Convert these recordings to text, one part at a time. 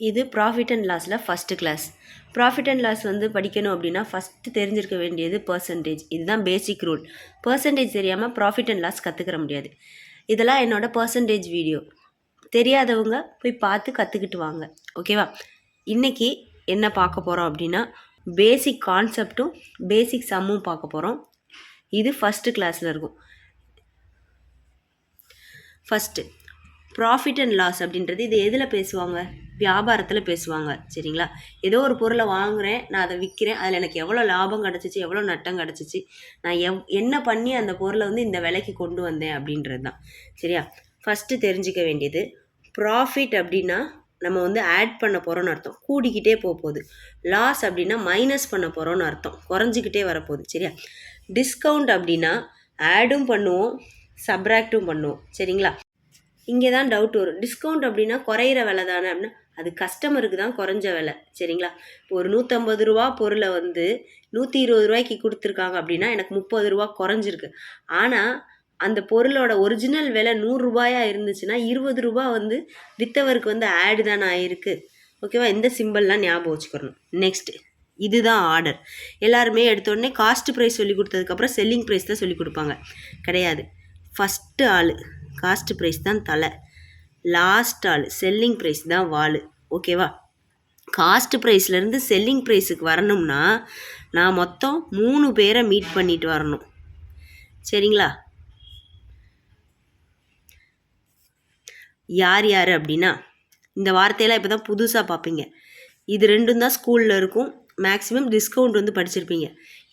இது profit and லாஸில் first class. Profit and loss வந்து படிக்கணும் அப்படின்னா ஃபஸ்ட்டு தெரிஞ்சிருக்க வேண்டியது பர்சன்டேஜ். இதுதான் பேசிக் ரூல். பர்சன்டேஜ் தெரியாமல் ப்ராஃபிட் அண்ட் லாஸ் கற்றுக்கிற முடியாது. இதெல்லாம் என்னோடய பர்சன்டேஜ் வீடியோ. தெரியாதவங்க போய் பார்த்து கற்றுக்கிட்டு வாங்க, ஓகேவா? இன்றைக்கி என்ன பார்க்க போகிறோம் அப்படின்னா பேசிக் கான்செப்டும் பேசிக் சம்மும் பார்க்க போகிறோம். இது ஃபஸ்ட்டு கிளாஸில் இருக்கும். ஃபஸ்ட்டு ப்ராஃபிட் அண்ட் லாஸ் அப்படின்றது இது எதில் பேசுவாங்க? வியாபாரத்தில் பேசுவாங்க, சரிங்களா? ஏதோ ஒரு பொருளை வாங்குகிறேன், நான் அதை விற்கிறேன், அதில் எனக்கு எவ்வளோ லாபம் கிடச்சிச்சு, எவ்வளோ நட்டம் கிடச்சிச்சு, நான் என்ன பண்ணி அந்த பொருளை வந்து இந்த விலைக்கு கொண்டு வந்தேன் அப்படின்றது தான், சரியா? ஃபஸ்ட்டு தெரிஞ்சிக்க வேண்டியது ப்ராஃபிட் அப்படின்னா நம்ம வந்து ஆட் பண்ண போகிறோன்னு அர்த்தம், கூடிக்கிட்டே போகுது. லாஸ் அப்படின்னா மைனஸ் பண்ண போகிறோன்னு அர்த்தம், குறைஞ்சிக்கிட்டே வரப்போகுது, சரியா? டிஸ்கவுண்ட் அப்படின்னா ஆடும் பண்ணுவோம், சப்ராக்டும் பண்ணுவோம், சரிங்களா? இங்கே தான் டவுட் வரும். டிஸ்கவுண்ட் அப்படின்னா குறையிற விலை தானே அப்படின்னா அது கஸ்டமருக்கு தான் குறைஞ்ச விலை, சரிங்களா? இப்போ ஒரு 150 ரூபா பொருளை வந்து 120 ரூபாய்க்கு கொடுத்துருக்காங்க அப்படின்னா எனக்கு 30 ரூபா குறைஞ்சிருக்கு. ஆனால் அந்த பொருளோட ஒரிஜினல் விலை 100 ரூபாயா இருந்துச்சுன்னா 20 ரூபா வந்து விற்றவருக்கு வந்து ஆடு தானே ஆயிருக்கு, ஓகேவா? இந்த சிம்பிள்லாம் ஞாபகம் வச்சுக்கணும். நெக்ஸ்ட்டு இதுதான் ஆர்டர். எல்லாருமே எடுத்தோடனே காஸ்ட் ப்ரைஸ் சொல்லி கொடுத்ததுக்கப்புறம் செல்லிங் ப்ரைஸ் தான் சொல்லி கொடுப்பாங்க. கிடையாது. ஃபஸ்ட்டு ஆள் காஸ்ட் ப்ரைஸ் தான் தலை, லாஸ்ட் ஆள் செல்லிங் ப்ரைஸ் தான் வால், ஓகேவா? காஸ்ட் ப்ரைஸ்லேருந்து செல்லிங் ப்ரைஸுக்கு வரணும்னா நான் மொத்தம் 3 பேரை மீட் பண்ணிட்டு வரணும், சரிங்களா? யார் யார் அப்படின்னா இந்த வார்த்தையெல்லாம் இப்போ தான் புதுசாக பார்ப்பீங்க. இது ரெண்டும் தான் ஸ்கூலில் இருக்கும். மேக்ஸிமம் டிஸ்கவுண்ட் வந்து படிச்சிருப்பீங்க.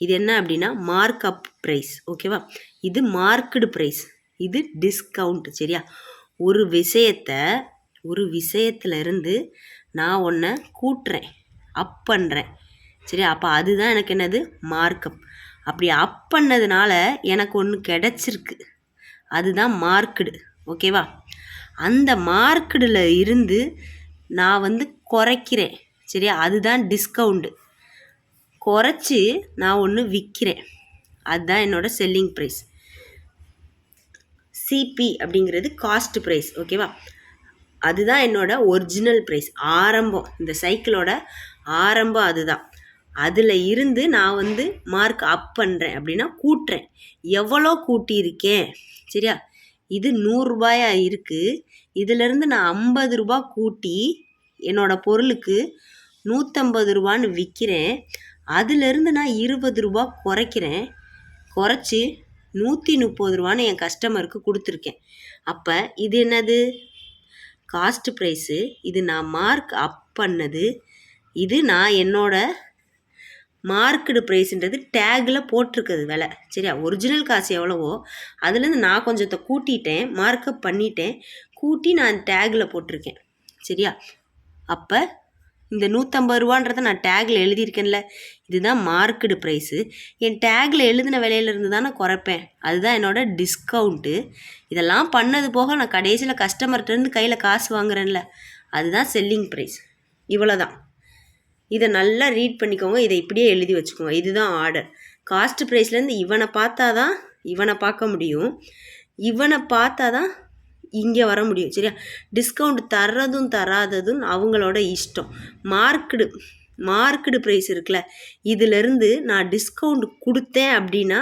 இது என்ன அப்படின்னா மார்க் அப் ப்ரைஸ், ஓகேவா? இது மார்க்டு ப்ரைஸ், இது டிஸ்கவுண்ட், சரியா? ஒரு விஷயத்துலேருந்து நான் ஒன்றை கூட்டுறேன், அப் பண்ணுறேன், சரியா? அப்போ அதுதான் எனக்கு என்னது மார்க்கப். அப்படி அப் பண்ணதுனால எனக்கு ஒன்று கிடச்சிருக்கு, அதுதான் மார்க்குடு, ஓகேவா? அந்த மார்க்குடில் இருந்து நான் வந்து குறைக்கிறேன், சரியா? அதுதான் டிஸ்கவுண்டு. குறைச்சி நான் ஒன்று விற்கிறேன், அதுதான் என்னோடய செல்லிங் ப்ரைஸ். சிபி அப்படிங்கிறது காஸ்ட் ப்ரைஸ், ஓகேவா? அதுதான் என்னோட ஒரிஜினல் ப்ரைஸ், ஆரம்பம். இந்த சைக்கிளோட ஆரம்பம் அதுதான். அதில் இருந்து நான் வந்து மார்க் அப் பண்ணுறேன் அப்படின்னா கூட்டுறேன். எவ்வளோ கூட்டியிருக்கேன், சரியா? இது 100 ரூபாயா இருக்குது. இதிலேருந்து நான் 50 ரூபா கூட்டி என்னோடய பொருளுக்கு 150 ரூபான்னு விற்கிறேன். அதிலேருந்து நான் 20 ரூபா குறைக்கிறேன். குறைச்சி 130 ரூபான்னு என் கஸ்டமருக்கு கொடுத்துருக்கேன். அப்போ இது என்னது? Cost price. இது நான் மார்க் அப் பண்ணது. இது நான் என்னோட மார்க்கடு ப்ரைஸுன்றது டேக்கில் போட்டிருக்குது விலை, சரியா? ஒரிஜினல் காசு எவ்வளவோ அதுலேருந்து நான் கொஞ்சத்தை கூட்டிட்டேன், மார்க்கப் பண்ணிட்டேன், கூட்டி நான் டேக்கில் போட்டிருக்கேன், சரியா? அப்போ இந்த 150 ரூபான்றதை நான் டேக்கில் எழுதியிருக்கேன்ல, இதுதான் மார்க்கடு ப்ரைஸு. என் டேக்கில் எழுதின விலையிலேருந்து தான் நான் குறைப்பேன், அதுதான் என்னோடய டிஸ்கவுண்ட்டு. இதெல்லாம் பண்ணது போக நான் கடைசியில் கஸ்டமர்கிட்டருந்து கையில் காசு வாங்குறேன்ல, அதுதான் செல்லிங் ப்ரைஸ். இவ்வளோ தான். இதை நல்லா ரீட் பண்ணிக்கோங்க, இதை இப்படியே எழுதி வச்சுக்கோங்க. இதுதான் ஆர்டர். காஸ்ட் ப்ரைஸ்லேருந்து இவனை பார்த்தா தான் இவனை பார்க்க முடியும், இவனை பார்த்தா தான் இங்கே வர முடியும், சரியா? டிஸ்கவுண்ட் தர்றதும் தராததும் அவங்களோட இஷ்டம். மார்க்கடு ப்ரைஸ் இருக்குல்ல, இதிலேருந்து நான் டிஸ்கவுண்ட் கொடுத்தேன் அப்படின்னா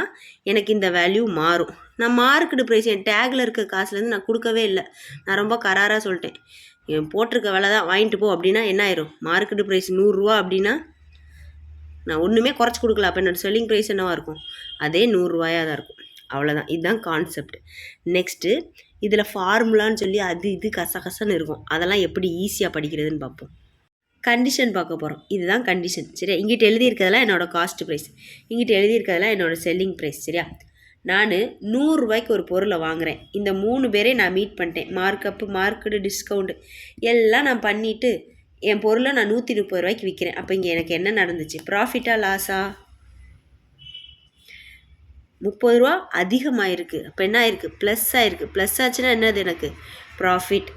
எனக்கு இந்த வேல்யூ மாறும். நான் மார்க்கடு ப்ரைஸ் என் டேக்கில் இருக்க காசுலேருந்து நான் கொடுக்கவே இல்லை, நான் ரொம்ப கராராக சொல்லிட்டேன். என் போட்டிருக்க விலை தான் வாங்கிட்டு போ அப்படின்னா என்ன ஆயிரும்? மார்க்கெட்டு ப்ரைஸ் 100 ரூபா அப்படின்னா நான் ஒன்றுமே குறைச்சி கொடுக்கல, அப்போ என்னோடய செல்லிங் ப்ரைஸ் என்னவாக இருக்கும்? அதே 100 ரூபாயாக தான் இருக்கும். அவ்வளோதான். இதுதான் கான்செப்ட். நெக்ஸ்ட்டு இதில் ஃபார்முலான்னு சொல்லி அது இது கசகசன்னு இருக்கும், அதெல்லாம் எப்படி ஈஸியாக படிக்கிறதுன்னு பார்ப்போம். கண்டிஷன் பார்க்க போகிறோம். இதுதான் கண்டிஷன், சரியா? இங்கிட்ட எழுதியிருக்கிறதெல்லாம் என்னோடய காஸ்ட் ப்ரைஸ், இங்கிட்ட எழுதியிருக்கிறதெல்லாம் என்னோடய செல்லிங் ப்ரைஸ், சரியா? நான் 100 ரூபாய்க்கு ஒரு பொருளை வாங்குகிறேன். இந்த 3 பேரே நான் மீட் பண்ணிட்டேன். மார்க்கப்பு, மார்க்கெட்டு, டிஸ்கவுண்ட்டு எல்லாம் நான் பண்ணிவிட்டு என் பொருளை நான் 130 ரூபாய்க்கு விற்கிறேன். அப்போ இங்கே எனக்கு என்ன நடந்துச்சு? ப்ராஃபிட்டா லாஸா? 30 ரூபா அதிகமாகிருக்கு. அப்போ என்ன ஆயிருக்கு? ப்ளஸ் ஆகிருக்கு. ப்ளஸ் ஆச்சுன்னா என்னது? எனக்கு ப்ராஃபிட்.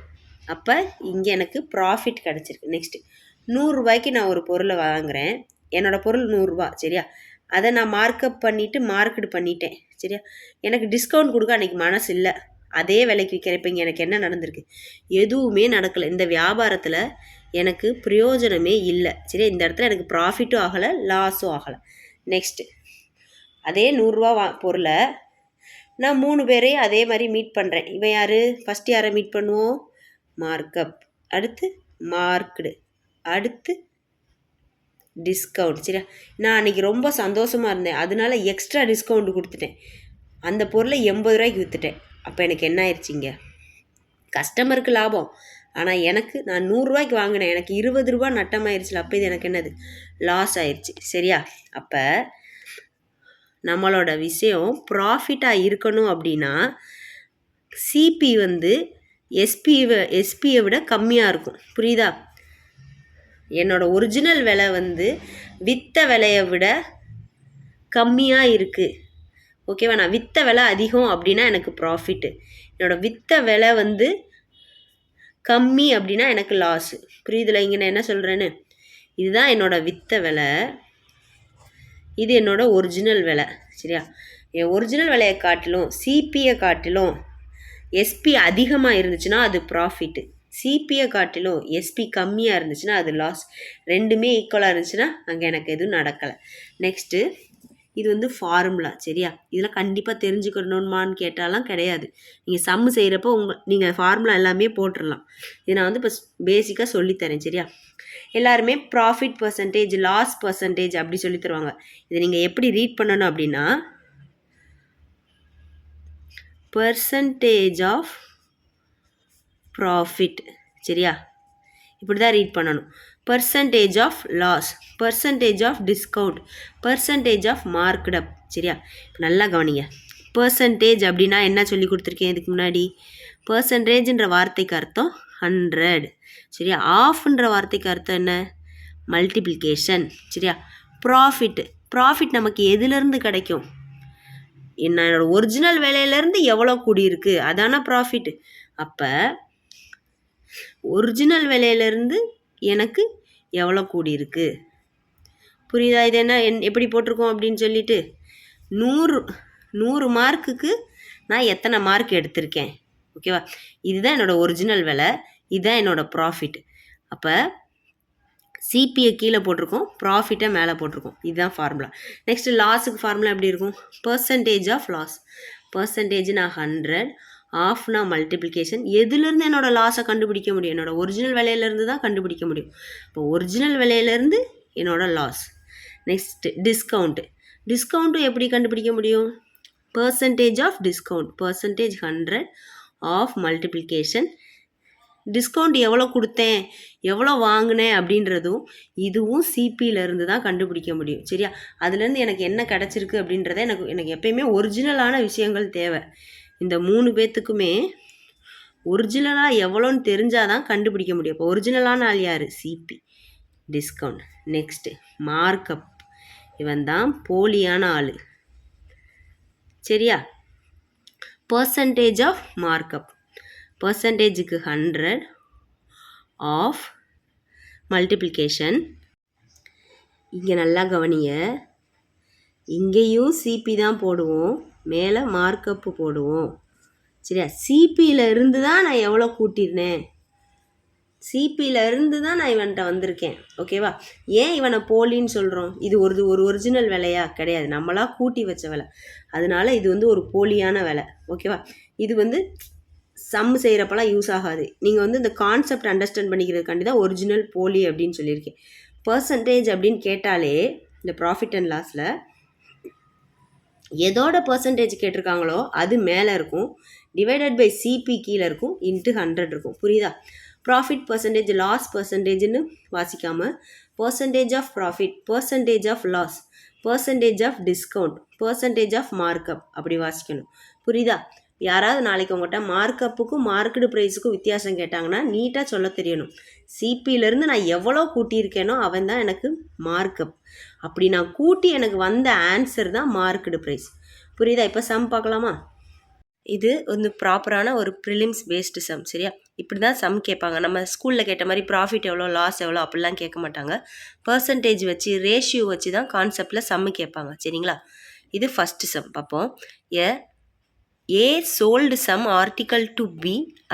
அப்போ இங்கே எனக்கு ப்ராஃபிட் கிடச்சிருக்கு. நெக்ஸ்ட்டு 100 ரூபாய்க்கு நான் ஒரு பொருளை வாங்குகிறேன். என்னோடய பொருள் 100 ரூபா, சரியா? அதை நான் மார்க்கப் பண்ணிவிட்டு மார்க்கெட் பண்ணிட்டேன், சரியா? எனக்கு டிஸ்கவுண்ட் கொடுக்க அன்றைக்கி மனசு இல்லை, அதே விலைக்கு விற்கிறேன். இப்போ இங்கே எனக்கு என்ன நடந்திருக்கு? எதுவுமே நடக்கலை. இந்த வியாபாரத்தில் எனக்கு பிரயோஜனமே இல்லை. சரி, இந்த இடத்துல எனக்கு ப்ராஃபிட்டும் ஆகலை, லாஸும் ஆகலை. நெக்ஸ்ட்டு அதே 100 பொருளை நான் 3 பேரையும் அதே மாதிரி மீட் பண்ணுறேன். இவன் யார்? ஃபஸ்ட்டு யாரை மீட் பண்ணுவோம்? மார்க்கப், அடுத்து மார்க்டு, அடுத்து டிஸ்கவுண்ட். சரியா, நான் அன்றைக்கி ரொம்ப சந்தோஷமாக இருந்தேன், அதனால எக்ஸ்ட்ரா டிஸ்கவுண்ட் கொடுத்துட்டேன். அந்த பொருளை 80 ரூபாய்க்கு விற்றுட்டேன். அப்போ எனக்கு என்ன ஆயிடுச்சிங்க? கஸ்டமருக்கு லாபம், ஆனால் எனக்கு நான் 100 ரூபாய்க்கு வாங்கினேன், எனக்கு 20 ரூபா நட்டமாயிருச்சுல. அப்போ இது எனக்கு என்னது? லாஸ் ஆயிடுச்சு. சரியா, அப்போ நம்மளோட விஷயம் ப்ராஃபிட்டாக இருக்கணும் அப்படின்னா சிபி வந்து எஸ்பியை விட கம்மியாக இருக்கும். புரியுதா? என்னோடய ஒரிஜினல் விலை வந்து விற்ற விலையை விட கம்மியாக இருக்குது. ஓகேவா? நான் விற்ற விலை அதிகம் அப்படின்னா எனக்கு ப்ராஃபிட்டு, என்னோடய விற்ற விலை வந்து கம்மி அப்படின்னா எனக்கு லாஸு. புரியுதுல இங்கே நான் என்ன சொல்கிறேன்னு? இதுதான் என்னோடய விற்ற விலை, இது என்னோடய ஒரிஜினல் விலை. சரியா, என் ஒரிஜினல் விலையை காட்டிலும் சிபியை காட்டிலும் எஸ்பி அதிகமாக இருந்துச்சுன்னா அது ப்ராஃபிட்டு, சிபியை காட்டிலும் எஸ்பி கம்மியாக இருந்துச்சுன்னா அது லாஸ். ரெண்டுமே ஈக்குவலாக இருந்துச்சுன்னா அங்கே எனக்கு எதுவும் நடக்கலை. நெக்ஸ்ட்டு இது வந்து ஃபார்முலா. சரியா, இதில் கண்டிப்பாக தெரிஞ்சுக்கணுமான்னு கேட்டாலாம் கிடையாது. நீங்கள் சம்மு செய்கிறப்போ நீங்கள் ஃபார்முலா எல்லாமே போட்டுடலாம். இது நான் வந்து இப்போ பேசிக்காக சொல்லித்தரேன். சரியா, எல்லாருமே ப்ராஃபிட் பர்சன்டேஜ், லாஸ் பர்சன்டேஜ் அப்படி சொல்லி தருவாங்க. இதை நீங்கள் எப்படி ரீட் பண்ணணும் அப்படின்னா, பர்சன்டேஜ் ஆஃப் ப்ராஃபிட். சரியா, இப்படி தான் ரீட் பண்ணணும். Percentage of loss, percentage of discount, percentage of markup. சரியா, நல்லா கவனிங்க. பர்சன்டேஜ் அப்படின்னா என்ன சொல்லி கொடுத்துருக்கேன் இதுக்கு முன்னாடி? பர்சன்டேஜ்ன்ற வார்த்தைக்கு அர்த்தம் 100. சரியா, ஆஃப்ன்ற வார்த்தைக்கு அர்த்தம் என்ன? மல்டிப்ளிகேஷன். சரியா, ப்ராஃபிட் நமக்கு எதுலேருந்து கிடைக்கும்? என்னோட ஒரிஜினல் விலையிலேருந்து எவ்வளோ கூடியிருக்கு அதான ப்ராஃபிட். அப்போ ஒரிஜினல் விலையிலேருந்து எனக்கு எவ்வளோ கூடியிருக்கு? புரியுதா? இது என்ன எப்படி போட்டிருக்கோம் அப்படின்னு சொல்லிட்டு 100 மார்க்குக்கு நான் எத்தனை மார்க் எடுத்திருக்கேன்? ஓகேவா, இதுதான் என்னோடய ஒரிஜினல் விலை, இதுதான் என்னோடய ப்ராஃபிட். அப்போ சிபியை கீழே போட்டிருக்கோம், ப்ராஃபிட்டை மேலே போட்டிருக்கோம். இதுதான் ஃபார்முலா. நெக்ஸ்ட்டு லாஸுக்கு ஃபார்முலா எப்படி இருக்கும்? Percentage of loss. பர்சன்டேஜ்னா 100, ஆஃப்னா மல்டிப்ளிகேஷன். எதுலேருந்து என்னோடய லாஸை கண்டுபிடிக்க முடியும்? என்னோடய ஒரிஜினல் விலையிலேருந்து தான் கண்டுபிடிக்க முடியும். இப்போ ஒரிஜினல் விலையிலேருந்து என்னோடய லாஸ். நெக்ஸ்ட்டு டிஸ்கவுண்ட்டும் எப்படி கண்டுபிடிக்க முடியும்? Percentage of discount, percentage 100 of multiplication. Discount எவ்வளோ கொடுத்தேன், எவ்வளோ வாங்கினேன் அப்படின்றதும் இதுவும் சிபியிலேருந்து தான் கண்டுபிடிக்க முடியும். சரியா, அதுலேருந்து எனக்கு என்ன கிடச்சிருக்கு அப்படின்றத எனக்கு எப்பயுமே ஒரிஜினலான விஷயங்கள் தேவை. இந்த 3 பேர்த்துக்குமே ஒரிஜினலாக எவ்வளோன்னு தெரிஞ்சால் தான் கண்டுபிடிக்க முடியும். இப்போ ஒரிஜினலான ஆள் யார்? சிபி. டிஸ்கவுண்ட். நெக்ஸ்ட்டு மார்க்கப், இவன் தான் போலியான ஆள். சரியா, பர்சன்டேஜ் ஆஃப் மார்க்கப், பர்சன்டேஜுக்கு 100 ஆஃப் மல்டிப்ளிகேஷன். இங்கே நல்லா கவனிங்க, இங்கேயும் சிபி தான் போடுவோம், மேலே மார்க்கப்பு போடுவோம். சரியா, சிபியில் இருந்து தான் நான் எவ்வளோ கூட்டியிருந்தேன், சிபியில் இருந்து தான் நான் இவன்கிட்ட வந்திருக்கேன். ஓகேவா, ஏன் இவனை போலின்னு சொல்கிறோம்? இது ஒரு ஒரிஜினல் விலையா? கிடையாது, நம்மளாக கூட்டி வச்ச விலை. அதனால இது வந்து ஒரு போலியான விலை. ஓகேவா, இது வந்து சம் செய்கிறப்பெல்லாம் யூஸ் ஆகாது. நீங்கள் வந்து இந்த கான்செப்ட் அண்டர்ஸ்டாண்ட் பண்ணிக்கிறதுக்காண்டி தான் ஒரிஜினல் போலி அப்படின்னு சொல்லியிருக்கேன். பர்சன்டேஜ் அப்படின்னு கேட்டாலே இந்த ப்ராஃபிட் அண்ட் லாஸில் எதோட பர்சன்டேஜ் கேட்டிருக்காங்களோ அது மேலே இருக்கும், டிவைடட் பை சிபி கீழே இருக்கும், இன்ட்டு 100 இருக்கும். புரியுதா? ப்ராஃபிட் பர்சன்டேஜ், லாஸ் பர்சன்டேஜ்னு வாசிக்காமல் percentage of profit, percentage of loss, percentage of discount, percentage of markup அப்படி வாசிக்கணும். புரியுதா? யாராவது நாளைக்கு உங்கள்கிட்ட மார்க்கப்புக்கும் மார்க்கெடு ப்ரைஸுக்கும் வித்தியாசம் கேட்டாங்கன்னா நீட்டாக சொல்ல தெரியணும். சிபியிலேருந்து நான் எவ்வளோ கூட்டியிருக்கேனோ அவன் தான் எனக்கு மார்க்கப். அப்படி நான் கூட்டி எனக்கு வந்த ஆன்சர் தான் மார்க்கெடு ப்ரைஸ். புரியுதா? இப்போ சம் பார்க்கலாமா? இது வந்து ப்ராப்பரான ஒரு ப்ரிலிம்ஸ் பேஸ்டு சம். சரியா, இப்படி தான் சம் கேட்பாங்க. நம்ம ஸ்கூலில் கேட்ட மாதிரி ப்ராஃபிட் எவ்வளோ, லாஸ் எவ்வளோ அப்படிலாம் கேட்க மாட்டாங்க. பர்சன்டேஜ் வச்சு, ரேஷியோ வச்சு தான் கான்செப்டில் சம்மு கேட்பாங்க. சரிங்களா, இது ஃபஸ்ட்டு சம் பார்ப்போம். A sold some article to B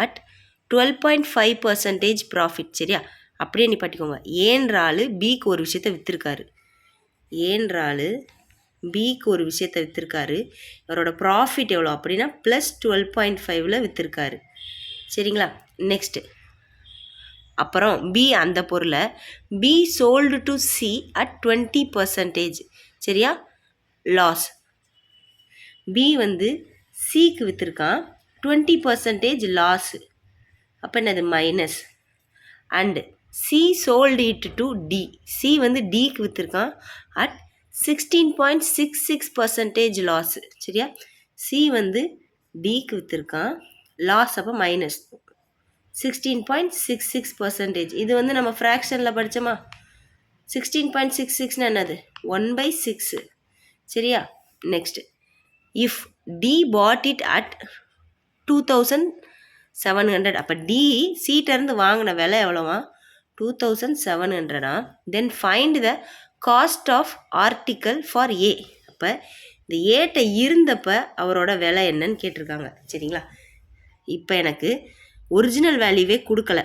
at 12.5% profit. சரியா? அப்படியே நீ பட்டிக்கோங்க. ஏன்றால் பிக்கு ஒரு விஷயத்தை விற்றுருக்காரு. ஏன்றால் பிக்கு ஒரு விஷயத்தை விற்றுருக்காரு. அவரோட ப்ராஃபிட் எவ்வளோ அப்படின்னா +12.5ல் விற்றுருக்காரு. சரிங்களா? நெக்ஸ்ட்டு அப்புறம் பி அந்த பொருளை be sold to see at 20%. சரியா? லாஸ். பி வந்து சிக்கு விற்றுருக்கான், 20% லாஸு. அப்போ என்னது? Minus. And C sold it to D. C வந்து டிக்கு விற்றுருக்கான் அட் 16.66% லாஸு. சரியா? சி வந்து டிக்கு விற்றுருக்கான், லாஸ் அப்போ மைனஸ் 16.66%. இது வந்து நம்ம ஃப்ராக்ஷனில் படித்தோமா? 16.66னா என்னது? 1/6. சரியா? Next, if D bought it at 2700. அப்போ டி சீட்டிருந்து வாங்கின விலை எவ்வளோவா? 2700. Then find the cost of article for A. அப்போ இந்த ஏட்ட இருந்தப்போ அவரோட விலை என்னன்னு கேட்டிருக்காங்க. சரிங்களா? இப்போ எனக்கு ஒரிஜினல் வேல்யூவே கொடுக்கல.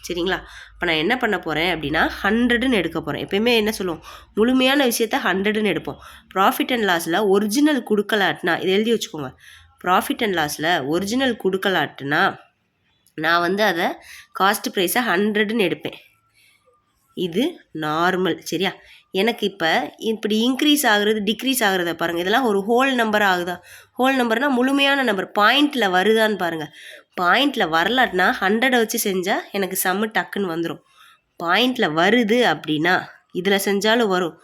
சரிங்களா? இப்போ நான் என்ன பண்ண போகிறேன் அப்படின்னா 100ன்னு எடுக்க போகிறேன். எப்போயுமே என்ன சொல்லுவோம்? முழுமையான விஷயத்த 100ன்னு எடுப்போம். ப்ராஃபிட் அண்ட் லாஸில் ஒரிஜினல் கொடுக்கலாட்டினா இதை எழுதி வச்சுக்கோங்க. ப்ராஃபிட் அண்ட் லாஸில் ஒரிஜினல் கொடுக்கலாட்டினா நான் வந்து அதை காஸ்ட் ப்ரைஸை 100ன்னு எடுப்பேன். இது நார்மல். சரியா? எனக்கு இப்போ இப்படி இன்க்ரீஸ் ஆகுறது டிக்ரீஸ் ஆகுறத பாருங்கள். இதெல்லாம் ஒரு ஹோல் நம்பர் ஆகுதா? ஹோல் நம்பர்னால் முழுமையான நம்பர். பாயிண்டில் வருதான்னு பாருங்கள். பாயிண்டில் வரலாட்டினா 100 வச்சு செஞ்சால் எனக்கு சம்மு டக்குன்னு வந்துடும். பாயிண்டில் வருது அப்படின்னா இதில் செஞ்சாலும் வரும்.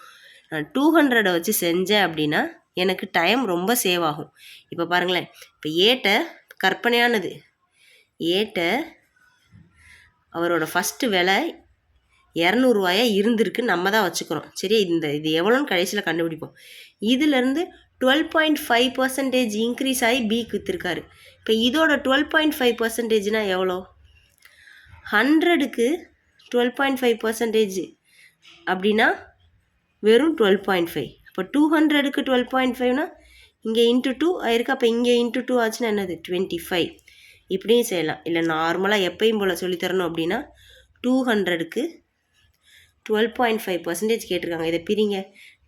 நான் 200 வச்சு செஞ்சேன் அப்படின்னா எனக்கு டைம் ரொம்ப சேவ் ஆகும். இப்போ பாருங்களேன், இப்போ ஏட்ட கற்பனையானது. ஏட்ட அவரோட ஃபஸ்ட்டு விலை 200 ரூபாயா இருந்திருக்கு, நம்ம தான் வச்சுக்கிறோம். சரியா? இது எவ்வளோன்னு கடைசியில் கண்டுபிடிப்போம். இதிலேருந்து 12.5% இன்க்ரீஸ் ஆகி பிக்கு விற்றுருக்காரு. இப்போ இதோட 12.5%னா எவ்வளோ? 100க்கு 12.5% அப்படின்னா வெறும் 12.5. அப்போ 200க்கு 12.5னா இங்கே இன்ட்டு 2 ஆயிருக்கு. அப்போ இங்கே இன்ட்டு 2 ஆச்சுன்னா என்னது? 25. இப்படியும் செய்யலாம். இல்லை நார்மலாக எப்பயும் போல் சொல்லித்தரணும் அப்படின்னா 200க்கு 12.5% கேட்டிருக்காங்க. இதை பிரிங்க.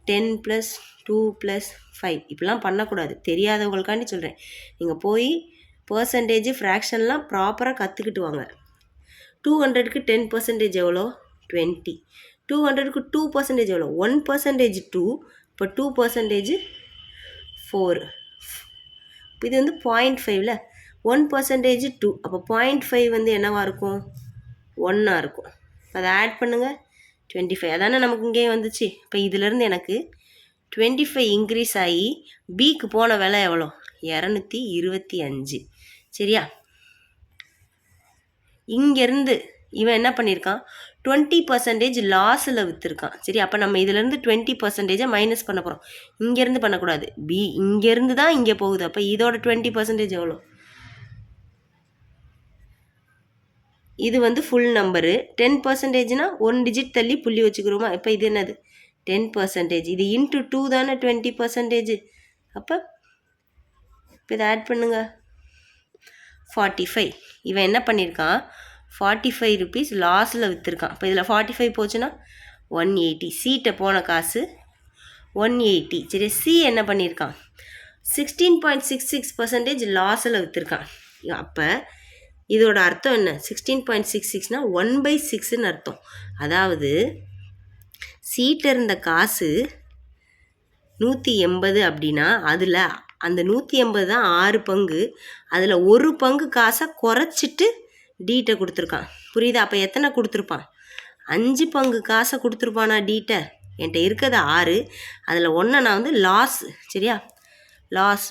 10 + 2 + 5. இப்படிலாம் பண்ணக்கூடாது. தெரியாதவங்களுக்காண்டி சொல்கிறேன். நீங்கள் போய் பர்சன்டேஜ் ஃப்ராக்ஷன்லாம் ப்ராப்பராக கற்றுக்கிட்டு வாங்க. 200க்கு 10% எவ்வளோ? 20. 200க்கு 2% எவ்வளோ? 1% 2. இப்போ 2% 4. இது வந்து 0.5ல 1% 2. அப்போ 0.5 வந்து என்னவாக இருக்கும்? 1ஆக இருக்கும். அதை ஆட் பண்ணுங்கள். 25. அதானே நமக்கு இங்கேயே வந்துச்சு. இப்போ இதிலேருந்து எனக்கு 25 இன்க்ரீஸ் ஆகி பிக்கு போன விலை எவ்வளோ? 225. சரியா? இங்கேருந்து இவன் என்ன பண்ணியிருக்கான்? 20% லாஸில் விற்றுருக்கான். சரி, அப்போ நம்ம இதிலேருந்து 20% மைனஸ் பண்ண போகிறோம். இங்கேருந்து பண்ணக்கூடாது. பி இங்கேருந்து தான் இங்கே போகுது. அப்போ இதோட 20% எவ்வளோ? இது வந்து ஃபுல் நம்பரு. 10%னா 1 டிஜிட் தள்ளி புள்ளி வச்சுக்கிறோமா? இப்போ இது என்னது? 10%. இது இன்ட்டு 2 தானே 20%. அப்போ இப்போ இதை ஆட் பண்ணுங்க. 45. இவன் என்ன பண்ணியிருக்கான்? 45 rupees லாஸில் விற்றுருக்கான். இப்போ இதில் 45 போச்சுன்னா 180. சீட்டை போன காசு 180. சரி, சி என்ன பண்ணியிருக்கான்? 16.66% லாஸில் விற்றுருக்கான். அப்போ இதோட அர்த்தம் என்ன? 16.66னா 1/6ன்னு அர்த்தம். அதாவது சீட்டில் இருந்த காசு 180 அப்படின்னா அதில் அந்த 180 தான் 6 பங்கு. அதில் 1 பங்கு காசை குறைச்சிட்டு டீட்டை கொடுத்துருக்கான். புரியுதா? அப்போ எத்தனை கொடுத்துருப்பான்? 5 பங்கு காசை கொடுத்துருப்பானா டீட்டை? என்கிட்ட இருக்கிறது 6. அதில் 1 நான் வந்து லாஸ். சரியா? லாஸ்.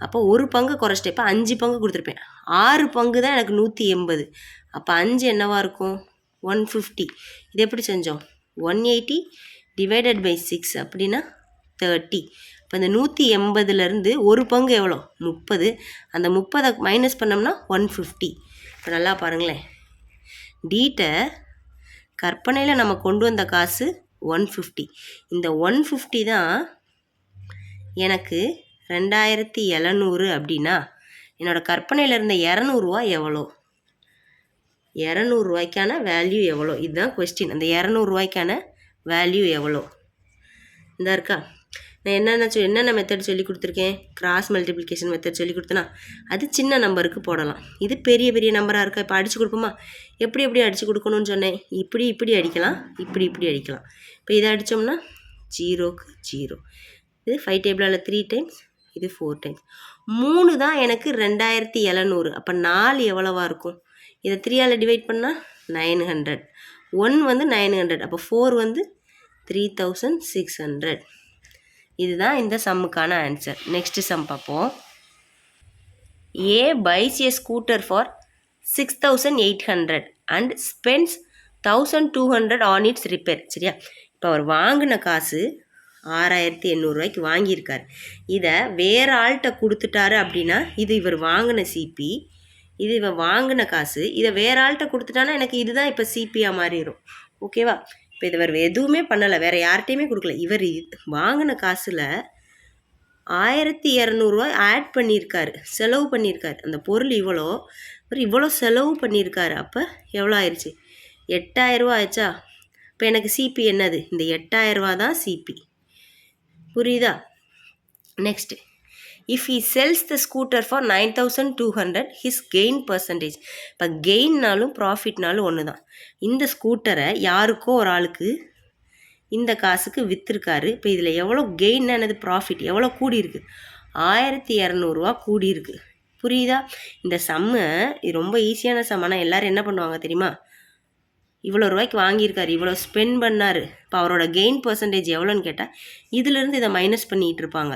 அப்போ 1 பங்கு குறைச்சிட்டேன். இப்போ 5 பங்கு கொடுத்துருப்பேன். 6 பங்கு தான் எனக்கு 180. அப்போ 5 என்னவாக இருக்கும்? 150. இது எப்படி செஞ்சோம்? 180 டிவைடட் பை 6 அப்படின்னா 30. இப்போ இந்த 180லேருந்து 1 பங்கு எவ்வளோ? 30. அந்த 30 மைனஸ் பண்ணோம்னா 150. இப்போ நல்லா பாருங்களேன், டீட்டை கற்பனையில் நம்ம கொண்டு வந்த காசு 150. இந்த 150 தான் எனக்கு 2700 அப்படின்னா என்னோடய கற்பனையில் இருந்த 200 எவ்வளோ, 200 வேல்யூ எவ்வளோ, இதுதான் கொஸ்டின். அந்த 200 வேல்யூ எவ்வளோ இந்த இருக்கா. நான் என்னென்ன மெத்தட் சொல்லி கொடுத்துருக்கேன், கிராஸ் மல்டிப்ளிகேஷன் மெத்தட் சொல்லி கொடுத்தேன்னா அது சின்ன நம்பருக்கு போடலாம். இது பெரிய பெரிய நம்பராக இருக்கா. இப்போ அடித்து கொடுப்போமா, எப்படி அடித்து கொடுக்கணும்னு சொன்னேன். இப்படி அடிக்கலாம், இப்படி அடிக்கலாம். இப்போ இதை அடித்தோம்னா 0க்கு 0. இது 5 டேபிளால் 3 டைம்ஸ், இது 4 டைம்ஸ். 3 தான் எனக்கு 2700. அப்போ 4 எவ்வளவா இருக்கும், இதை 3ஆல் டிவைட் பண்ணால் 900. 1 வந்து 900, அப்போ 4 3600. இதுதான் இந்த சம்முக்கான ஆன்சர். நெக்ஸ்ட் சம் பார்ப்போம். A buys a scooter for 6800 and spends 1200 on its repair. சரியா. இப்போ அவர் வாங்கின காசு 6800 வாங்கியிருக்கார். இதை வேறு ஆள்கிட்ட கொடுத்துட்டாரு அப்படின்னா இது இவர் வாங்கின சிபி, இது இவர் வாங்கின காசு. இதை வேறு ஆள்கிட்ட கொடுத்துட்டானா எனக்கு இதுதான் இப்போ சிபியாக மாறிடும். ஓகேவா. இப்போ இவர் எதுவுமே பண்ணலை, வேறு யார்கிட்டையுமே கொடுக்கல. இவர் வாங்கின காசில் 1200 ஆட் பண்ணியிருக்காரு, செலவு பண்ணியிருக்காரு. அந்த பொருள் இவ்வளோ செலவு பண்ணியிருக்காரு. அப்போ எவ்வளோ ஆயிடுச்சு, 8000 ஆயிடுச்சா. இப்போ எனக்கு சிபி என்னது, இந்த 8000 தான் சிபி. புரியுதா. Next, if he sells the scooter for 9200 his gain percentage. இப்போ கெயின்னாலும் ப்ராஃபிட்னாலும் ஒன்று தான். இந்த ஸ்கூட்டரை யாருக்கோ ஒரு ஆளுக்கு இந்த காசுக்கு விற்றுருக்காரு. இப்போ இதில் எவ்வளோ கெயின், என்னது ப்ராஃபிட் எவ்வளோ கூடியிருக்கு, 1200 கூடியிருக்கு. புரியுதா. இந்த சம்மு இது ரொம்ப ஈஸியான சம். ஆனால் எல்லோரும் என்ன பண்ணுவாங்க தெரியுமா, இவ்வளோ ரூபாய்க்கு வாங்கியிருக்காரு, இவ்வளோ ஸ்பெண்ட் பண்ணார், இப்போ அவரோட கெயின் பர்சன்டேஜ் எவ்வளோன்னு கேட்டால் இதிலேருந்து இதை மைனஸ் பண்ணிகிட்டு இருப்பாங்க.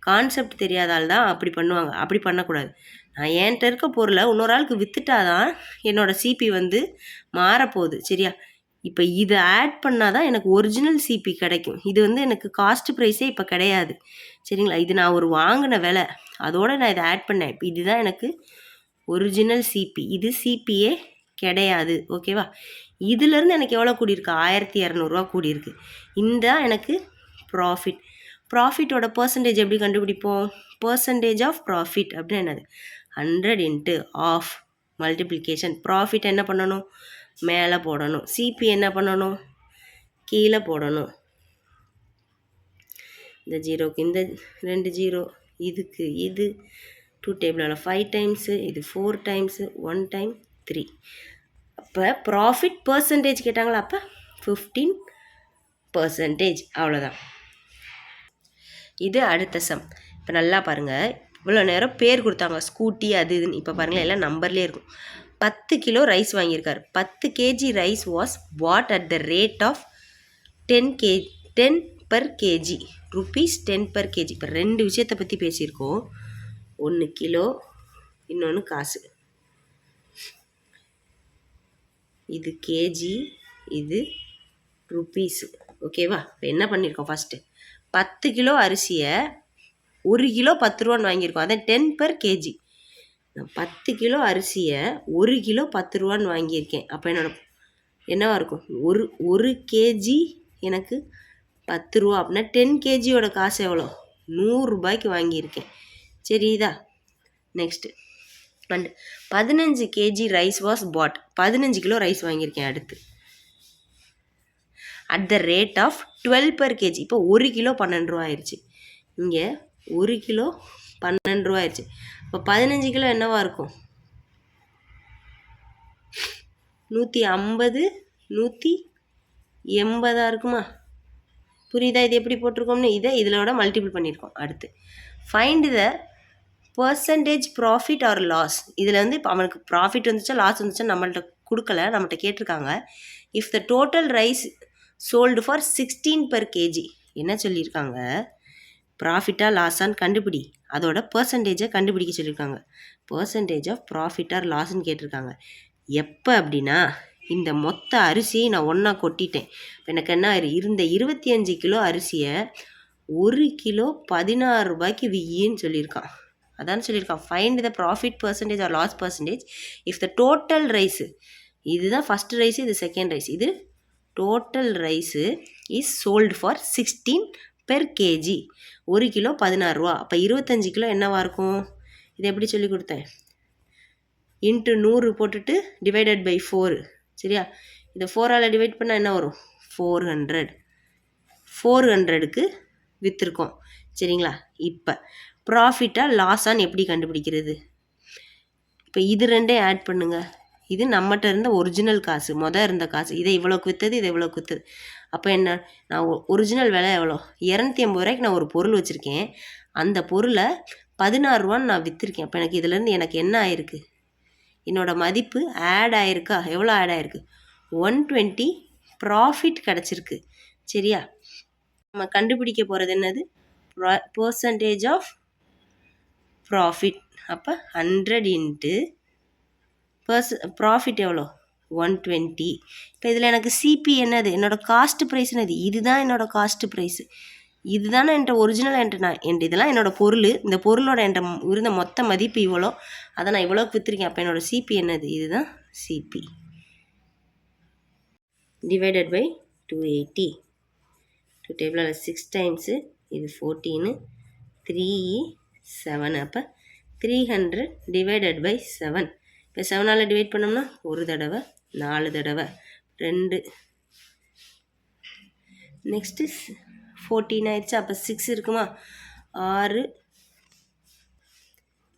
கான்செப்ட் தெரியாதால் தான் அப்படி பண்ணுவாங்க. அப்படி பண்ணக்கூடாது. நான் என்கிட்ட இருக்க பொருளை இன்னொரு ஆளுக்கு விற்றுட்டாதான் என்னோடய சிபி மாறப்போகுது. சரியா. இப்போ இதை ஆட் பண்ணால் தான் எனக்கு ஒரிஜினல் சிபி கிடைக்கும். இது எனக்கு காஸ்ட் ப்ரைஸே இப்போ கிடையாது. சரிங்களா. இது நான் ஒரு வாங்கின விலை, அதோடு நான் இதை ஆட் பண்ணேன். இப்போ இதுதான் எனக்கு ஒரிஜினல் சிபி. இது சிபியே கிடையாது. ஓகேவா. இதுலேருந்து எனக்கு எவ்வளோ கூடியிருக்கு, 1200 கூடியிருக்கு. இந்த எனக்கு ப்ராஃபிட். ப்ராஃபிட்டோட பர்சன்டேஜ் எப்படி கண்டுபிடிப்போம், பர்சன்டேஜ் ஆஃப் ப்ராஃபிட் அப்படின்னு என்னது, 100 இன்ட்டு ஆஃப் மல்டிப்ளிகேஷன். ப்ராஃபிட் என்ன பண்ணணும், மேலே போடணும். சிபி என்ன பண்ணணும், கீழே போடணும். இந்த ஜீரோக்கு இந்த 2 0, இதுக்கு இது 2 டேபிளால் 5 டைம்ஸு, இது 4 டைம்ஸு, 1 டைம் 3. அப்போ ப்ராஃபிட் பர்சன்டேஜ் கேட்டாங்களா, அப்போ 15%. அவ்வளோதான். இது அடுத்த சம். இப்போ நல்லா பாருங்கள். இவ்வளோ நேரம் பேர் கொடுத்தாங்க, ஸ்கூட்டி அது இதுன்னு. இப்போ பாருங்கள் எல்லாம் நம்பர்லேயே இருக்கும். 10 கிலோ ரைஸ் வாங்கியிருக்காரு. 10 kg rice was bought at the rate of 10 per kg, rupees 10 per kg. இப்போ 2 விஷயத்தை பற்றி பேசியிருக்கோம். 1 கிலோ, இன்னொன்று காசு. இது கேஜி, இது ருப்பீஸு. ஓகேவா. இப்போ என்ன பண்ணியிருக்கோம், ஃபஸ்ட்டு 10 கிலோ அரிசியை 1 கிலோ 10 ரூபான்னு வாங்கியிருக்கோம். அதான் 10 per kg. நான் 10 கிலோ அரிசியை 1 கிலோ 10 ரூபான்னு வாங்கியிருக்கேன். அப்போ என்னவா இருக்கும், ஒரு கேஜி எனக்கு 10 ரூபா. அப்படின்னா 10 kgயோட காசு எவ்வளோ, 100 ரூபாய்க்கு வாங்கியிருக்கேன். சரிதா. Next, and 15 kg rice was bought. 15 கிலோ ரைஸ் வாங்கியிருக்கேன். அடுத்து at the rate of 12 per kg. இப்போ 1 கிலோ 12 ரூபா ஆயிடுச்சு. இங்கே 1 கிலோ 12 ரூபா ஆயிடுச்சு. இப்போ 15 கிலோ என்னவா இருக்கும், 150 180 இருக்குமா. புரியுதா. இது எப்படி போட்டிருக்கோம்னு இதை இதிலோட மல்டிபிள் பண்ணியிருக்கோம். அடுத்து find the percentage profit or loss. இதில் இப்போ அவனுக்கு ப்ராஃபிட் வந்துச்சா லாஸ் வந்துச்சா நம்மள்ட்ட கொடுக்கல, நம்மகிட்ட கேட்டிருக்காங்க. If the total rice sold for 16 per kg. என்ன சொல்லியிருக்காங்க, ப்ராஃபிட்டாக லாஸான்னு கண்டுபிடி, அதோட பர்சன்டேஜை கண்டுபிடிக்க சொல்லியிருக்காங்க. பர்சன்டேஜ் ஆஃப் ப்ராஃபிட் ஆர் லாஸ்ன்னு கேட்டிருக்காங்க. எப்போ அப்படின்னா, இந்த மொத்த அரிசியை நான் ஒன்றா கொட்டிட்டேன். எனக்கு என்ன இருந்த 25 கிலோ அரிசியை 1 கிலோ 16 ரூபாய்க்கு வியின்னு சொல்லியிருக்கான். அதான் சொல்லியிருக்கான், find the profit percentage or loss percentage if the total rice. இதுதான் ஃபஸ்ட்டு ரைஸு, இது செகண்ட் ரைஸ். இது total rice is sold for 16 per kg. 1 kilo 16 ரூபா. அப்போ 25 கிலோ என்னவாக இருக்கும், இதை எப்படி சொல்லி கொடுத்தேன்? இன்ட்டு 100 போட்டுட்டு டிவைடட் பை 4. சரியா? இதை 4ஆல் டிவைட் பண்ணால் என்ன வரும்? 400. 400க்கு விற்றுருக்கோம். சரிங்களா? இப்போ ப்ராஃபிட்டாக லாஸான்னு எப்படி கண்டுபிடிக்கிறது? இப்போ இது ரெண்டையும் ஆட் பண்ணுங்கள். இது நம்மகிட்ட இருந்த ஒரிஜினல் காசு, இருந்த காசு. இதை இவ்வளோக்கு விற்றது, இதை இவ்வளோக்கு விற்றது. அப்போ என்ன, நான் ஒரிஜினல் விலை எவ்வளோ? 250 ரூபாய்க்கு நான் ஒரு பொருள் வச்சுருக்கேன். அந்த பொருளை 16 ரூபான்னு நான் விற்றுருக்கேன். அப்போ எனக்கு இதிலேருந்து எனக்கு என்ன ஆயிருக்கு? என்னோடய மதிப்பு ஆட் ஆகிருக்கா? எவ்வளோ ஆட் ஆகிருக்கு? 120 ப்ராஃபிட் கிடச்சிருக்கு. சரியா? நம்ம கண்டுபிடிக்க போகிறது என்னது? Percentage of profit. அப்போ 100 இன்ட்டு ப்ராஃபிட் எவ்வளோ? 120. இப்போ இதில் எனக்கு சிபி என்னது? என்னோடய காஸ்ட் ப்ரைஸ் என்னது? இதுதான் என்னோடய காஸ்ட் ப்ரைஸு. இதுதானே என்கிட்ட ஒரிஜினல் இதெல்லாம் என்னோடய பொருள். இந்த பொருளோட என்கிட்ட இருந்த மொத்த மதிப்பு இவ்வளோ. அதை நான் இவ்வளோக்கு விற்றுருக்கேன். அப்போ என்னோடய சிபி என்னது? இதுதான் சிபி. Divided by 280. டூ டேபிளில் 6 டைம்ஸு, இது 14, 3, 7. அப்போ 300 டிவைடட் பை 7. இப்போ 7ஆல் டிவைட் பண்ணோம்னா ஒரு தடவை, 4 தடவை, 2, நெக்ஸ்ட்டு 14 ஆயிடுச்சு. அப்போ 6 இருக்குமா? 6,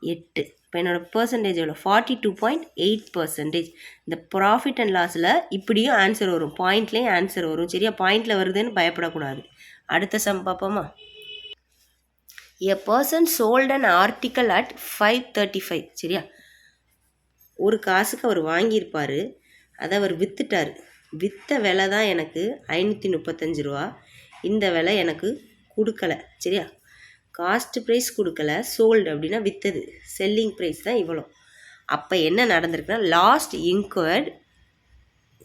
8. இப்போ என்னோடய பர்சன்டேஜ் எவ்வளோ? 42.8%. இந்த ப்ராஃபிட் அண்ட் லாஸில் இப்படியும் ஆன்சர் வரும், பாயிண்ட்லேயும் ஆன்சர் வரும். சரியா? பாயிண்டில் வருதுன்னு பயப்படக்கூடாது. அடுத்த சம் பார்ப்போமா? A person sold an article at 535. சரியா? ஒரு காசுக்கு அவர் வாங்கியிருப்பார், அதை அவர் விற்றுட்டார். விற்ற விலை தான் எனக்கு 535 ரூபா. இந்த விலை எனக்கு கொடுக்கலை. சரியா? காஸ்ட் ப்ரைஸ் கொடுக்கல, சோல்டு அப்படின்னா விற்றது, செல்லிங் ப்ரைஸ் தான் இவ்வளோ. அப்போ என்ன நடந்திருக்குன்னா லாஸ்ட் இன்கர்டு.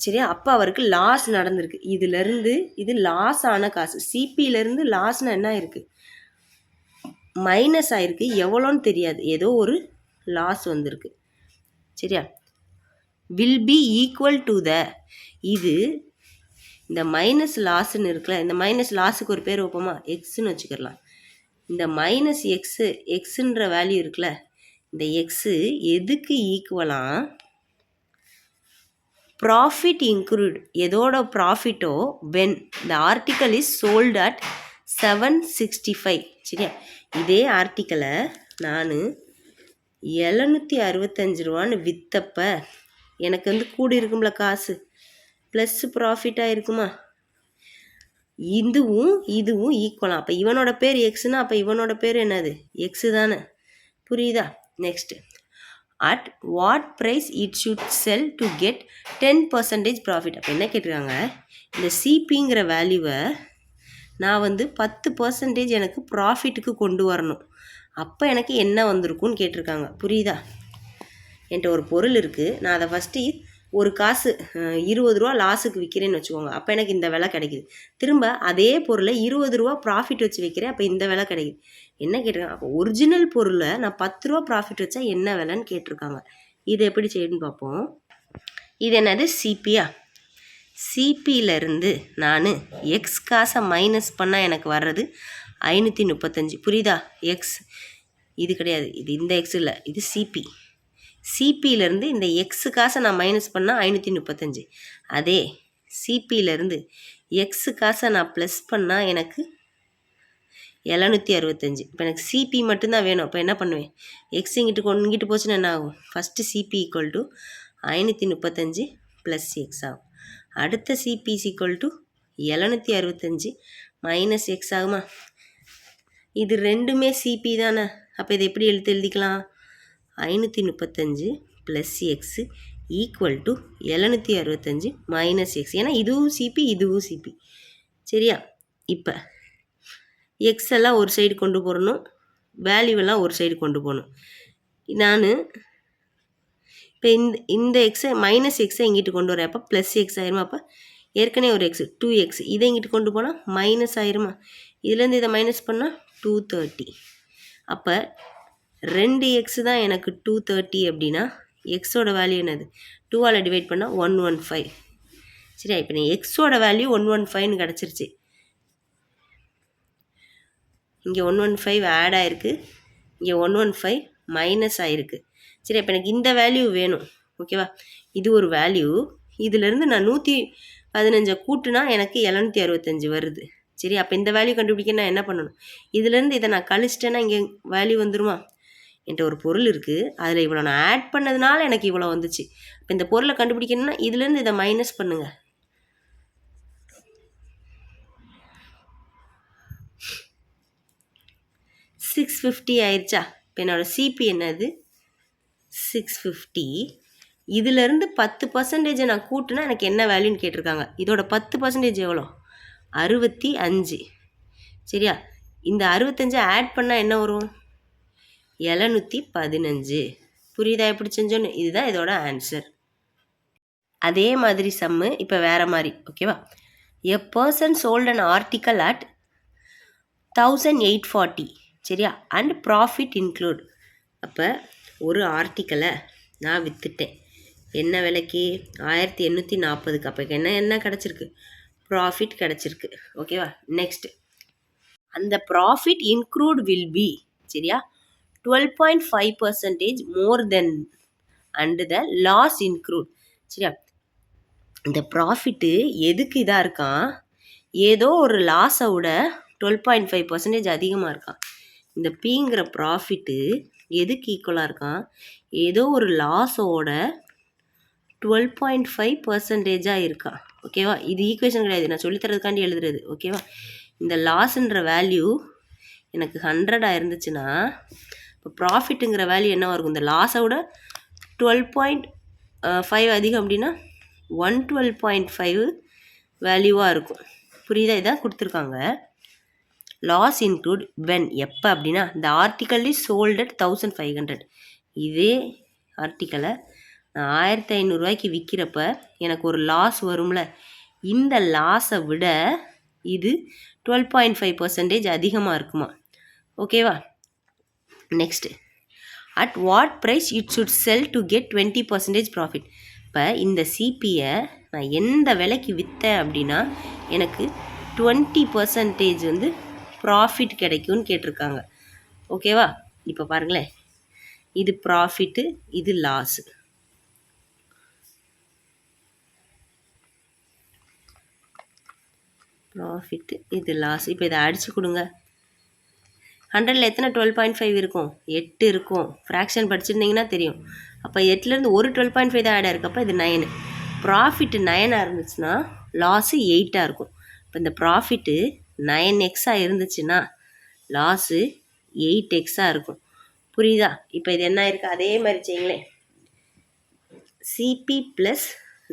சரியா? அப்போ அவருக்கு லாஸ் நடந்திருக்கு. இதிலேருந்து இது லாஸ் ஆன காசு. சிபியிலேருந்து லாஸ்னா என்ன இருக்குது? மைனஸ் ஆகிருக்கு. எவ்வளோன்னு தெரியாது, ஏதோ ஒரு லாஸ் வந்திருக்கு. சரியா? Will be equal to the, இது இந்த மைனஸ் லாஸ்ன்னு இருக்குல்ல, இந்த மைனஸ் லாஸுக்கு ஒரு பேர் வைப்போமா? எக்ஸ்ன்னு வச்சுக்கலாம். இந்த மைனஸ் எக்ஸுன்ற வேல்யூ இருக்குல்ல, இந்த எக்ஸு எதுக்கு ஈக்குவலாக? ப்ராஃபிட் இன்க்ளூட், எதோட ப்ராஃபிட்டோ when the article is sold at 765. சரியா? இதே ஆர்டிக்கலை நான் 765 ரூபான்னு விற்றப்ப எனக்கு கூடி இருக்கும்ல காசு, ப்ளஸ் ப்ராஃபிட்டாக இருக்குமா? இதுவும் ஈக்குவலாம். அப்போ இவனோட பேர் எக்ஸ்னா அப்போ இவனோட பேர் என்னது? எக்ஸு தானே. புரியுதா? Next, at what price it should sell to get 10% profit. அப்போ என்ன கேட்டிருக்காங்க? இந்த சிபிங்கிற வேல்யூவை நான் 10% எனக்கு ப்ராஃபிட்டுக்கு கொண்டு வரணும். அப்போ எனக்கு என்ன வந்திருக்குன்னு கேட்டிருக்காங்க. புரியுதா? என்கிட்ட ஒரு பொருள் இருக்குது, நான் அதை ஃபஸ்ட்டு ஒரு காசு 20 ரூபா லாஸுக்கு விற்கிறேன்னு வச்சுக்கோங்க. அப்போ எனக்கு இந்த விலை கிடைக்குது. திரும்ப அதே பொருளை 20 ரூபா ப்ராஃபிட் வச்சு விற்கிறேன். அப்போ இந்த விலை கிடைக்குது. என்ன கேட்டிருக்காங்க? அப்போ ஒரிஜினல் பொருளை நான் 10 ரூபா ப்ராஃபிட் வச்சா என்ன விலைன்னு கேட்டிருக்காங்க. இது எப்படி செய்யணும்னு பார்ப்போம். இது என்னது? சிபியா? சிபியிலேருந்து நான் எக்ஸ் காசை மைனஸ் பண்ணால் எனக்கு வர்றது 535. புரியுதா? எக்ஸ் இது கிடையாது, இது இந்த எக்ஸ் இல்லை, இது சிபி. சிபியிலேருந்து இந்த எக்ஸு காசை நான் மைனஸ் பண்ணால் 535. அதே சிபியிலேருந்து எக்ஸு காசை நான் ப்ளஸ் பண்ணால் எனக்கு 765. இப்போ எனக்கு சிபி மட்டும்தான் வேணும். அப்போ என்ன பண்ணுவேன்? எக்ஸ் இங்கிட்டு போச்சுன்னா என்ன ஆகும்? First CP equal to 535 plus X ஆகும். அடுத்த CP equal to 765 minus X ஆகுமா? இது ரெண்டுமே சிபி தானே. அப்போ இதை எப்படி எழுதிக்கலாம்? 535 plus x equal to 765 minus X. ஏன்னா இதுவும் சிபி, இதுவும் சிபி. சரியா? இப்போ எக்ஸ் எல்லாம் ஒரு சைடு கொண்டு போகணும், வேல்யூவெல்லாம் ஒரு சைடு கொண்டு போகணும். நான் இப்போ இந்த எக்ஸை மைனஸ் எக்ஸை இங்கிட்டு கொண்டு வரேன். அப்போ ப்ளஸ் எக்ஸ் ஆயிருமா? அப்போ ஏற்கனவே ஒரு எக்ஸ் 2x, இதை இங்கிட்டு கொண்டு போனால் மைனஸ் ஆயிருமா? இதுலேருந்து இதை மைனஸ் பண்ணால் 230. அப்போ 2x தான் எனக்கு 230 அப்படின்னா எக்ஸோட வேல்யூ என்னது? 2ஆல் டிவைட் பண்ணால் 115. சரியா? இப்போ நான் எக்ஸோட வேல்யூ 115ன்னு கிடச்சிருச்சு. இங்கே 115 ஆட் ஆகிருக்கு, இங்கே 115 மைனஸ் ஆகிருக்கு. சரி, அப்போ எனக்கு இந்த வேல்யூ வேணும். ஓகேவா, இது ஒரு வேல்யூ. இதிலேருந்து நான் 115 கூட்டுனா எனக்கு 765 வருது. சரி, அப்போ இந்த வேல்யூ கண்டுபிடிக்க நான் என்ன பண்ணணும்? இதுலேருந்து இதை நான் கழிச்சிட்டேன்னா இங்கே வேல்யூ வந்துருமா? என்கிட்ட ஒரு பொருள் இருக்குது, அதில் இவ்வளோ நான் ஆட் பண்ணதுனால எனக்கு இவ்வளோ வந்துச்சு. இப்போ இந்த பொருளை கண்டுபிடிக்கணும்னா இதுலேருந்து இதை மைனஸ் பண்ணுங்கள். $650 ஆயிடுச்சா? இப்போ என்னோடய சிபி என்னது? 650. இதிலேருந்து 10% நான் கூட்டினா எனக்கு என்ன வேல்யூன்னு கேட்டிருக்காங்க. இதோட 10% எவ்வளோ? 65. சரியா, இந்த 65 ஆட் பண்ணால் என்ன வரும்? 715. புரியுதா எப்படி செஞ்சோன்னு? இதுதான் இதோட ஆன்சர். அதே மாதிரி சம்மு இப்போ வேறு மாதிரி. ஓகேவா, a person sold an article at 1840. சரியா, அண்ட் ப்ராஃபிட் இன்க்ளூட். அப்போ ஒரு ஆர்டிக்கலை நான் விற்றுட்டேன். என்ன விலைக்கு? 1840. அப்போ என்ன கிடச்சிருக்கு? ப்ராஃபிட் கிடச்சிருக்கு. ஓகேவா, நெக்ஸ்ட் அந்த ப்ராஃபிட் இன்க்ளூட் வில் பி, சரியா, 12.5% more then and the loss include. சரியா, இந்த ப்ராஃபிட்டு எதுக்கு இதாக இருக்கான்? ஏதோ ஒரு லாஸை விட 12.5% அதிகமாக இருக்கான். இந்த பிங்கிற ப்ராஃபிட்டு எதுக்கு ஈக்குவலாக இருக்கான்? ஏதோ ஒரு லாஸோட 12.5% இருக்கான். ஓகேவா, இது ஈக்குவேஷன் கிடையாது, நான் சொல்லித்தரதுக்காண்டி எழுதுறது. ஓகேவா, இந்த லாஸ்ன்ற வேல்யூ எனக்கு 100 இருந்துச்சுன்னா இப்போ ப்ராஃபிட்டுங்கிற வேல்யூ என்னவாக இருக்கும்? இந்த லாஸை விட 12.5 அதிகம் அப்படின்னா 112.5 வேல்யூவாக இருக்கும். புரியுதா? இதான் கொடுத்துருக்காங்க. லாஸ் இன்க்ளூட் வென், எப்போ அப்படின்னா இந்த ஆர்டிக்கல் இஸ் சோல்ட் அட் 1500. இதே ஆர்டிக்கலை நான் 1500 விற்கிறப்ப எனக்கு ஒரு லாஸ் வரும்ல, இந்த லாஸை விட இது 12.5% அதிகமாக இருக்குமா? ஓகேவா, next at what price it should sell to get 20% profit. இப்போ இந்த சிபியை நான் எந்த விலைக்கு விற்றேன் அப்படின்னா எனக்கு 20% வந்து ப்ராஃபிட் கிடைக்கும்னு கேட்டிருக்காங்க. ஓகேவா, இப்போ பாருங்களேன், இது ப்ராஃபிட்டு, இது லாஸு. ப்ராஃபிட்டு, இது லாஸ். இப்போ இதை அடித்து கொடுங்க. 100ல் எத்தனை 12.5 இருக்கும்? 8 இருக்கும். ஃப்ராக்ஷன் படிச்சிருந்தீங்கன்னா தெரியும். அப்போ 8லேருந்து ஒரு 12.5 தான் ஆட் ஆயிருக்கு. அப்போ இது 9. ப்ராஃபிட்டு 9 இருந்துச்சுன்னா லாஸு 8 இருக்கும். இப்போ இந்த ப்ராஃபிட்டு 9x இருந்துச்சுன்னா லாஸு 8x இருக்கும். புரியுதா? இப்போ இது என்ன ஆயிருக்கு? அதே மாதிரி செய்யுங்களேன். CP plus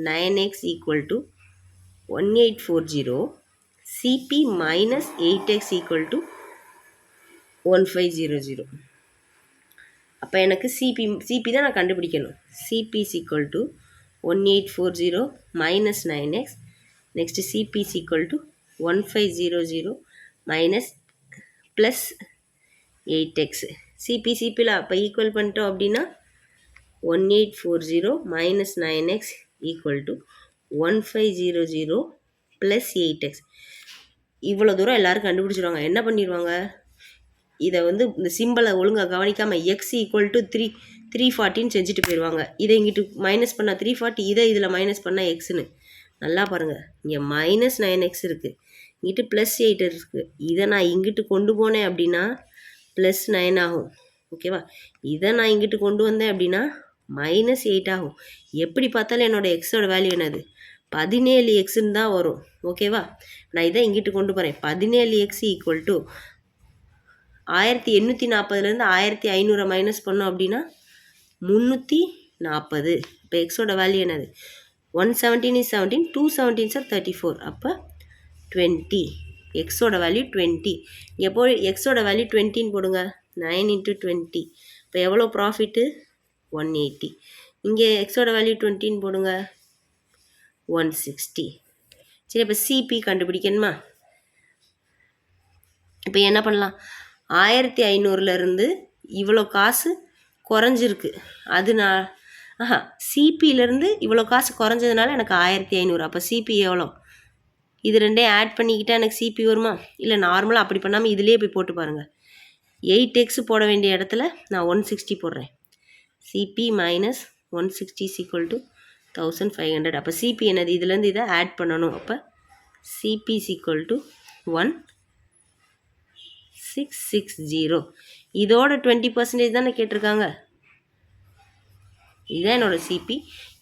9x equal to 1840. CP minus 8x equal to 1500. அப்போ எனக்கு சிபி தான் நான் கண்டுபிடிக்கணும். CP is equal to 1840 minus 9x. Next CP is equal to 1500 minus plus 8x. சிபியில் அப்போ ஈக்குவல் பண்ணிட்டோம் அப்படின்னா 1840 minus 9x equal to 1500 plus 8x. இவ்வளோ தூரம் எல்லோரும் கண்டுபிடிச்சிருவாங்க. என்ன பண்ணிடுவாங்க? இதை வந்து இந்த சிம்பிளை ஒழுங்காக கவனிக்காமல் எக்ஸ் ஈக்குவல் டு 340 செஞ்சுட்டு போயிடுவாங்க. இதை இங்கிட்டு மைனஸ் பண்ணால் 340, இதை இதில் மைனஸ் பண்ணால் எக்ஸ்னு. நல்லா பாருங்கள், இங்கே மைனஸ் 9x இருக்குது, இங்கிட்டு ப்ளஸ் 8 இருக்குது. இதை நான் இங்கிட்டு கொண்டு போனேன் அப்படின்னா ப்ளஸ் 9 ஆகும். ஓகேவா, இதை நான் இங்கிட்டு கொண்டு வந்தேன் அப்படின்னா மைனஸ் 8 ஆகும். எப்படி பார்த்தாலும் என்னோடய எக்ஸோட வேல்யூ என்னது? 17xன்னு தான் வரும். ஓகேவா, நான் இதை இங்கிட்டு கொண்டு போகிறேன். 17x ஈக்குவல் டு 1840லேருந்து 1500 மைனஸ் பண்ணோம் அப்படின்னா 340. இப்போ எக்ஸோட வேல்யூ என்னது? 117 is 17, 2 17s are 34. அப்போ 20. எக்ஸோட வேல்யூ 20. இங்கே போய் எக்ஸோட வேல்யூ 20ன்னு போடுங்க. 9 × 20. இப்போ எவ்வளோ ப்ராஃபிட்டு? 180. இங்கே எக்ஸோட வேல்யூ 20ன்னு போடுங்க. 160. சரி, இப்போ சிபி கண்டுபிடிக்கணுமா? இப்போ என்ன பண்ணலாம்? 1500லேருந்து இவ்வளோ காசு குறைஞ்சிருக்கு. அதனால சிபியிலேருந்து இவ்வளோ காசு குறைஞ்சதுனால எனக்கு 1500. அப்போ சிபி எவ்வளோ? இது ரெண்டையும் ஆட் பண்ணிக்கிட்டால் எனக்கு சிபி வருமா? இல்லை நார்மலாக அப்படி பண்ணாமல் இதிலே போய் போட்டு பாருங்கள். 8x போட வேண்டிய இடத்துல நான் 160 போடுறேன். CP minus 160 is equal to 1500. அப்போ சிபி என்னது, இதுலேருந்து இதை ஆட் பண்ணணும். அப்போ சிபி இஸ் ஈக்குவல் டு 1660. இதோட 20% தானே கேட்டிருக்காங்க. இதுதான் என்னோட சிபி.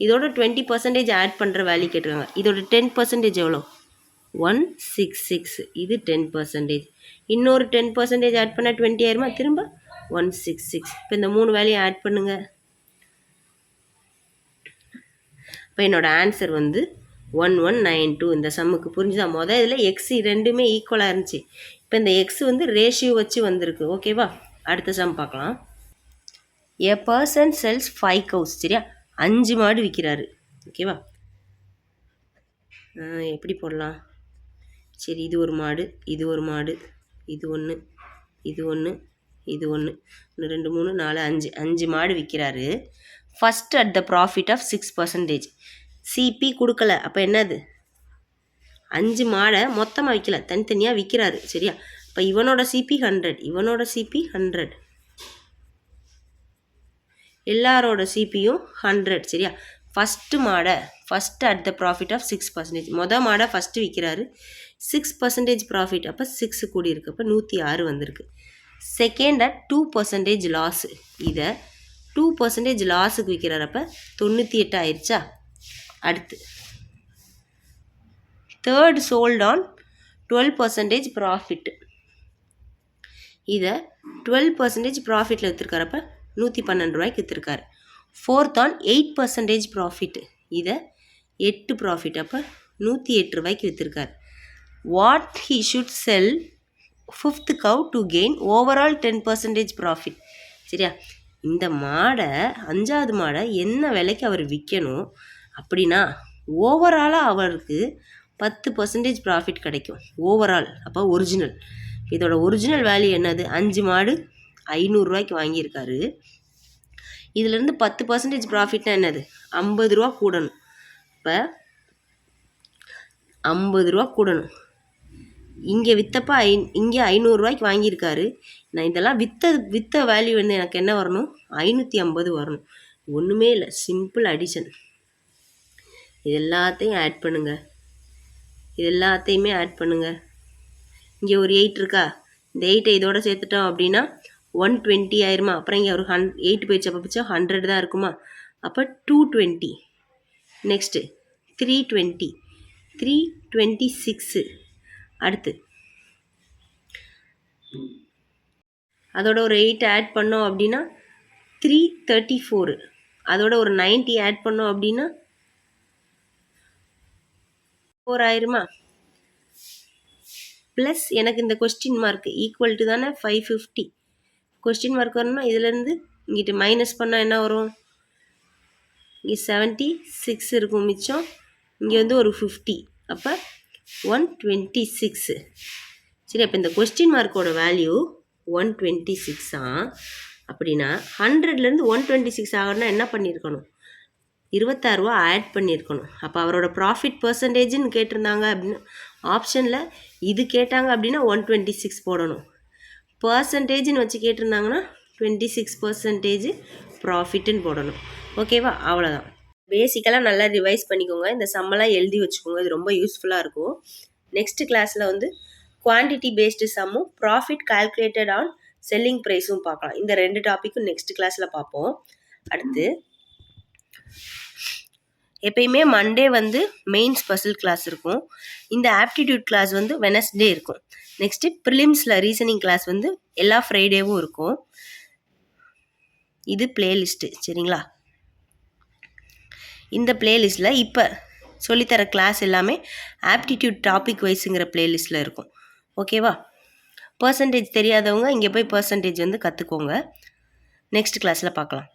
இதோட 20% ஆட் பண்ணுற வேல்யூ கேட்டிருக்காங்க. இதோட 10% எவ்வளோ, 166. இது 10%. இன்னொரு 10% ஆட் பண்ணால் 20 ஆயிருமா, திரும்ப 166. இப்போ இந்த 3 வேல்யூ ஆட் பண்ணுங்க. இப்போ என்னோடய ஆன்சர் வந்து 1192. இந்த சம்முக்கு புரிஞ்சுதா? மொதல் இதில் எக்ஸ் ரெண்டுமே ஈக்குவலாக இருந்துச்சு. இப்போ இந்த எக்ஸ் வந்து ரேஷியோ வச்சு வந்திருக்கு. ஓகேவா? அடுத்த சம் பார்க்கலாம். A person sells 5 cows. சரியா? 5 மாடு விற்கிறாரு. ஓகேவா? எப்படி போடலாம்? சரி, இது ஒரு மாடு, இது ஒரு மாடு, இது ஒன்று, இது ஒன்று, இது ஒன்று, 1 2 3 4 5 5 மாடு விற்கிறாரு. First at the profit of 6%. CP கொடுக்கல. அப்போ என்னது, 5 மாடை மொத்தமாக விற்கல, தனித்தனியாக விற்கிறாரு. சரியா? இப்போ இவனோட சிபி 100, இவனோட சிபி 100, எல்லாரோட சிபியும் 100. சரியா? ஃபஸ்ட்டு மாடை first at the profit of 6%. மொதல் மாடை ஃபஸ்ட்டு விற்கிறாரு, 6% ப்ராஃபிட். அப்போ 6 கூடி இருக்குது. அப்போ 106 வந்திருக்கு. Second at 2% loss. இதை 2% லாஸுக்கு விற்கிறார். அப்போ 98 ஆயிடுச்சா? அடுத்து தேர்ட் சோல்ட் ஆன் 12% ப்ராஃபிட். இதை 12% ப்ராஃபிட்டில் விற்றுருக்காரு. அப்போ 112 ரூபாய்க்கு விற்றுருக்காரு. Fourth on 8% profit. இதை 8 ப்ராஃபிட். அப்போ 108 ரூபாய்க்கு விற்றுருக்காரு. What he should sell fifth cow to gain overall 10% profit. சரியா? இந்த மாடை 5வது மாடை என்ன விலைக்கு அவர் விற்கணும் அப்படின்னா ஓவராலாக அவருக்கு 10% ப்ராஃபிட் கிடைக்கும். ஓவரால். அப்போ ஒரிஜினல். இதோட ஒரிஜினல் வேல்யூ என்னது, 5 மாடு 500 ரூபாய்க்கு வாங்கியிருக்காரு. இதுலேருந்து 10% ப்ராஃபிட்னா என்னது, 50 ரூபா கூடணும். இப்போ 50 ரூபா கூடணும். இங்கே விற்றப்ப இங்கே 500 ரூபாய்க்கு வாங்கியிருக்காரு. நான் இதெல்லாம் விற்ற வேல்யூ வந்து எனக்கு என்ன வரணும், 550 வரணும். ஒன்றுமே இல்லை, சிம்பிள் அடிஷன். இது எல்லாத்தையும் ஆட் பண்ணுங்கள், இது எல்லாத்தையுமே ஆட் பண்ணுங்கள். இங்கே ஒரு 8 இருக்கா, இந்த 8 இதோட சேர்த்துட்டோம் அப்படின்னா 120 ஆயிருமா. அப்புறம் இங்கே ஒரு 8 போயிடுச்சு. அப்போ பிடிச்சா 100 தான் இருக்குமா. அப்போ 220. நெக்ஸ்ட்டு 320, 326. அடுத்து அதோட ஒரு 8 ஆட் பண்ணோம் அப்படின்னா 334. அதோட ஒரு 90 ஆட் பண்ணோம் அப்படின்னா 4 ஆயிருமா. ப்ளஸ் எனக்கு இந்த கொஸ்டின் மார்க் ஈக்குவல் டு தானே 550. கொஸ்டின் மார்க் வரணும்னா இதுலேருந்து இங்கிட்டு மைனஸ் பண்ணால் என்ன வரும், இங்கே 76 இருக்கும் மிச்சம், இங்கே வந்து ஒரு 50. அப்போ 126. சரி, அப்போ இந்த கொஸ்டின் மார்க்கோட வேல்யூ 126. அப்படின்னா 100லேருந்து 126 ஆகணும்னா என்ன பண்ணியிருக்கணும், 26 ரூபா ஆட் பண்ணியிருக்கணும். அப்போ அவரோட ப்ராஃபிட் பர்சன்டேஜ்னு கேட்டிருந்தாங்க அப்படின்னு ஆப்ஷனில் இது கேட்டாங்க அப்படின்னா 126 போடணும். பர்சன்டேஜ்னு வச்சு கேட்டிருந்தாங்கன்னா 26% ப்ராஃபிட்டுன்னு போடணும். ஓகேவா? அவ்வளோதான். பேசிக்கலாக நல்லா ரிவைஸ் பண்ணிக்கோங்க. இந்த சம்மெல்லாம் எழுதி வச்சுக்கோங்க, இது ரொம்ப யூஸ்ஃபுல்லாக இருக்கும். நெக்ஸ்ட் கிளாஸில் வந்து குவான்டிட்டி பேஸ்டு சம்மும் ப்ராஃபிட் கால்குலேட்டட் ஆன் செல்லிங் ப்ரைஸும் பார்க்கலாம். இந்த 2 டாப்பிக்கும் நெக்ஸ்ட் கிளாஸில் பார்ப்போம். அடுத்து எப்பயுமே மண்டே வந்து மெயின்ஸ் பசில் கிளாஸ் இருக்கும். இந்த ஆப்டிடியூட் கிளாஸ் வந்து வெனஸ்டே இருக்கும். நெக்ஸ்ட்டு ப்ரிலிம்ஸில் ரீசனிங் கிளாஸ் வந்து எல்லா ஃப்ரைடேவும் இருக்கும். இது பிளேலிஸ்ட்டு. சரிங்களா? இந்த பிளேலிஸ்ட்டில் இப்போ சொல்லித்தர கிளாஸ் எல்லாமே ஆப்டிடியூட் டாபிக் வைஸுங்கிற பிளேலிஸ்ட்டில் இருக்கும். ஓகேவா? பர்சன்டேஜ் தெரியாதவங்க இங்கே போய் பர்சன்டேஜ் வந்து கற்றுக்கோங்க. நெக்ஸ்ட் கிளாஸில் பார்க்கலாம்.